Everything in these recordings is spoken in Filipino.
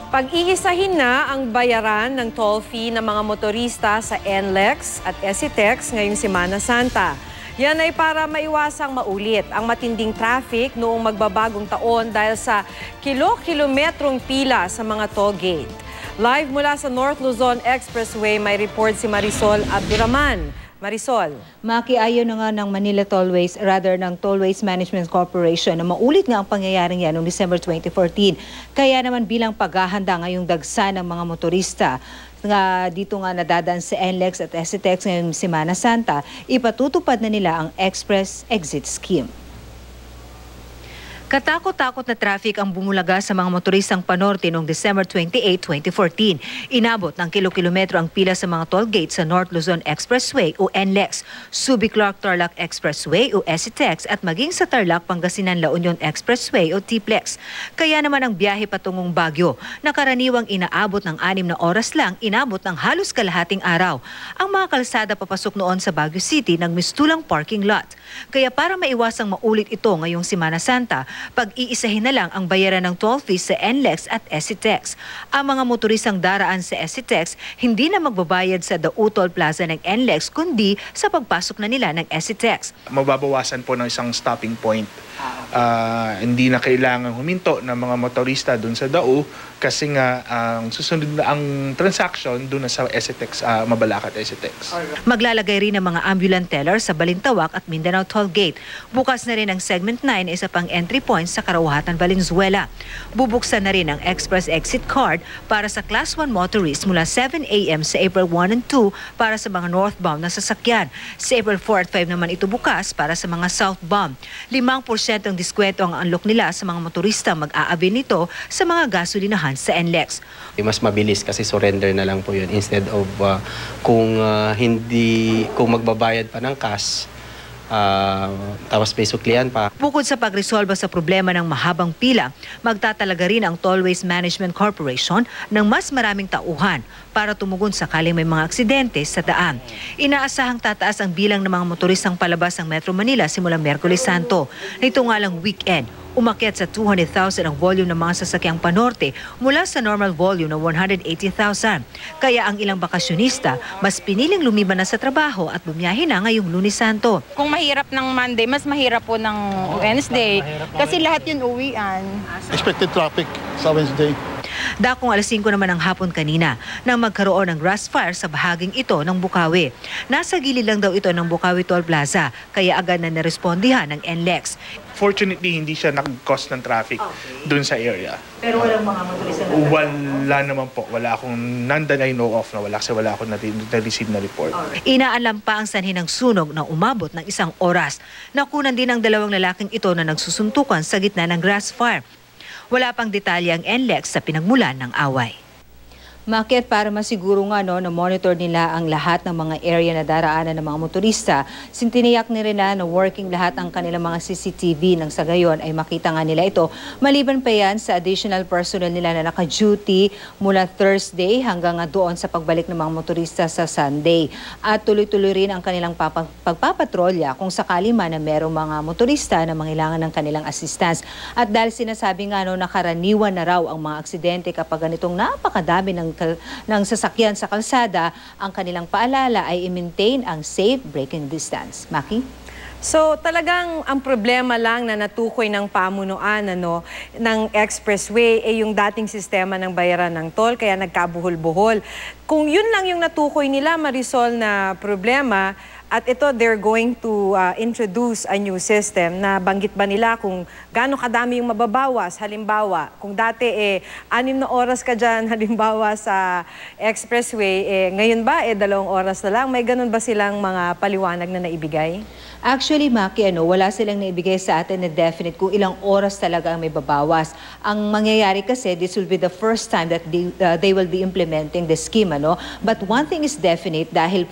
Pag-iisahin na ang bayaran ng toll fee ng mga motorista sa NLEX at SCTEX ngayong Semana Santa. Yan ay para maiwasang maulit ang matinding traffic noong magbabagong taon dahil sa kilo-kilometrong pila sa mga toll gate. Live mula sa North Luzon Expressway, may report si Marisol Abduraman. Marisol. Makiayo na nga ng Manila Tollways, ng Tollways Management Corporation na maulit nga ang pangyayaring yan noong December 2014. Kaya naman bilang paghahanda ngayong dagsa ng mga motorista nga dito nga nadadaan sa NLEX at SCTEX ngayong Semana Santa, ipatutupad na nila ang Express Exit Scheme. Katakot-takot na traffic ang bumulaga sa mga motoristang panorte noong December 28, 2014. Inabot ng kilo-kilometro ang pila sa mga toll gates sa North Luzon Expressway o NLEX, Subic-Clark-Tarlac Expressway o SCTEX at maging sa Tarlac-Pangasinan-La Union Expressway o TPLEX. Kaya naman ang biyahe patungong Baguio na karaniwang inaabot ng 6 na oras lang, inabot ng halos kalahating araw. Ang mga kalsada papasok noon sa Baguio City ng mistulang parking lot. Kaya para maiwasang maulit ito ngayong Semana Santa, pag-iisahin na lang ang bayaran ng toll fees sa NLEX at SCTEX. Ang mga motoristang daraan sa SCTEX hindi na magbabayad sa Dautol Plaza ng NLEX kundi sa pagpasok na nila ng SCTEX. Mababawasan po ng isang stopping point. Hindi na kailangan huminto ng mga motorista doon sa Dao kasi nga ang susunod na ang transaction doon na sa SCTEX, Mabalacat SCTEX. Maglalagay rin ng mga ambulant teller sa Balintawak at Mindanao Toll Gate. Bukas na rin ang Segment 9, isa pang entry point sa Karahuatan, Valenzuela. Bubuksan na rin ang Express Exit Card para sa Class 1 motorists mula 7 a.m. sa April 1 and 2 para sa mga northbound na sasakyan. Sa April 4 at 5 naman ito bukas para sa mga southbound. 5% ang diskwento ang unlock nila sa mga motorista mag-aabil nito sa mga gasolinahan sa NLEX. Mas mabilis kasi surrender na lang po yun instead of kung magbabayad pa ng cash, tapos may suklian pa. Bukod sa pagresolba sa problema ng mahabang pila, magtatalaga rin ang Tollways Management Corporation ng mas maraming tauhan para tumugon sakaling may mga aksidente sa daan. Inaasahang tataas ang bilang ng mga motoristang palabas ng Metro Manila simula Miyerkules Santo. Nito nga lang weekend, umakyat sa 200,000 ang volume ng mga sasakyang panorte mula sa normal volume na 180,000. Kaya ang ilang bakasyonista mas piniling lumiban na sa trabaho at bumiyahe na ngayong Lunes Santo. Kung mahirap ng Monday, mas mahirap po ng Wednesday kasi lahat yun uwian. Expected traffic sa Wednesday. Dakong alas 5 naman ng hapon kanina nang magkaroon ng grass fire sa bahaging ito ng Bukawi. Nasa gilid lang daw ito ng Bukawi Toll Plaza kaya agad na narespondihan ng NLEX. Fortunately, hindi siya nag-cause ng traffic doon sa area. Pero walang mga motorista na wala naman po. Wala akong none that I know of na wala kasi wala akong na-receive na report. Inaalam pa ang sanhi ng sunog na umabot ng 1 oras. Nakunan din ang 2 lalaking ito na nagsusuntukan sa gitna ng grass fire. Wala pang detalye ang NLEX sa pinagmulan ng away. Makiat para masiguro nga na monitor nila ang lahat ng mga area na daraanan ng mga motorista. Sintiniyak ni rin na working lahat ang kanilang mga CCTV nang sa gayon ay makita nga nila ito. Maliban pa yan sa additional personnel nila na naka-duty mula Thursday hanggang doon sa pagbalik ng mga motorista sa Sunday. At tuloy-tuloy rin ang kanilang pagpapatrolya kung sakali man na merong mga motorista na mangailangan ng kanilang assistance. At dahil sinasabi nga nakaraniwan na raw ang mga aksidente kapag ganitong napakadami ng sasakyan sa kalsada, ang kanilang paalala ay i-maintain ang safe braking distance. Maki? So talagang ang problema lang na natukoy ng pamunuan ng expressway ay yung dating sistema ng bayaran ng toll kaya nagkabuhol-buhol. Kung yun lang yung natukoy nila, Marisol, na problema, at ito, they're going to introduce a new system na banggit ba nila kung gaano kadami yung mababawas. Halimbawa, kung dati 6 na oras ka dyan, halimbawa sa expressway, ngayon ba 2 oras na lang? May ganun ba silang mga paliwanag na naibigay? Actually, Maki, wala silang naibigay sa atin na definite kung ilang oras talaga ang may babawas. Ang mangyayari kasi, this will be the first time that they will be implementing the scheme. But one thing is definite dahil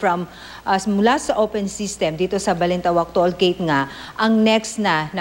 mula sa open system dito sa Balintawak Toll Gate nga, ang next na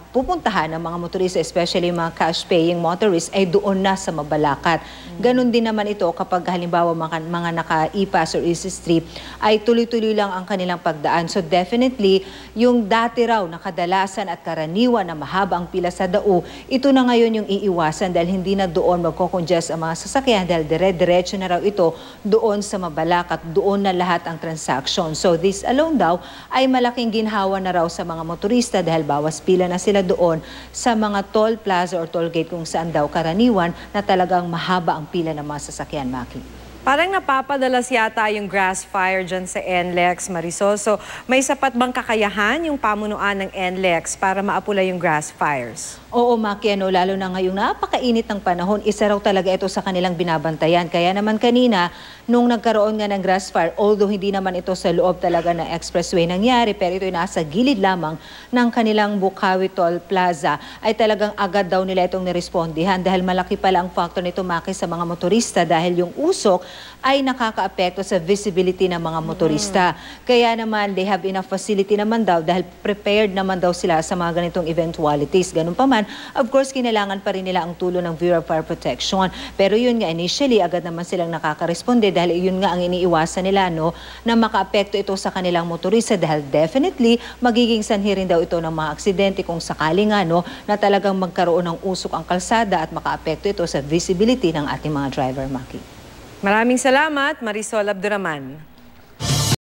pupuntahan ng mga motorista, especially mga cash-paying motorists, ay doon na sa Mabalacat. Ganon din naman ito kapag halimbawa mga naka-e-pass or easy-street ay tuloy-tuloy lang ang kanilang pagdaan. So definitely, yung dati raw na kadalasan at karaniwan na mahaba ang pila sa dao, ito na ngayon yung iiwasan dahil hindi na doon magkocongest ang mga sasakyan dahil dire-diretso na raw ito doon sa Mabalacat, doon na lahat ang transaction. So this alone daw ay malaking ginhawa na raw sa mga motorista dahil bawas pila na sila doon sa mga toll plaza or toll gate kung saan daw karaniwan na talagang mahaba ang pila ng mga sasakyan, Maki. Parang napapadalas yata yung grass fire dyan sa NLEX, Marisol. So, may sapat bang kakayahan yung pamunuan ng NLEX para maapula yung grass fires? Oo, Maki, lalo na ngayong napakainit ng panahon, isa raw talaga ito sa kanilang binabantayan. Kaya naman kanina, nung nagkaroon nga ng grass fire, although hindi naman ito sa loob talaga ng expressway nangyari, pero ito ay nasa gilid lamang ng kanilang Bukawi Toll Plaza, ay talagang agad daw nila itong nirespondihan dahil malaki pala ang factor nito, Maki, sa mga motorista dahil yung usok ay nakakaapekto sa visibility ng mga motorista. Kaya naman, they have enough facility naman daw dahil prepared naman daw sila sa mga ganitong eventualities. Ganun pa man, of course, kinailangan pa rin nila ang tulong ng Bureau of Fire Protection. Pero yun nga, initially, agad naman silang nakakaresponde dahil yun nga ang iniiwasan nila, na makaapekto ito sa kanilang motorista dahil definitely, magiging sanhi rin daw ito ng mga aksidente kung sakali nga, na talagang magkaroon ng usok ang kalsada at makaapekto ito sa visibility ng ating mga driver, Maki. Maraming salamat, Marisol Abduraman.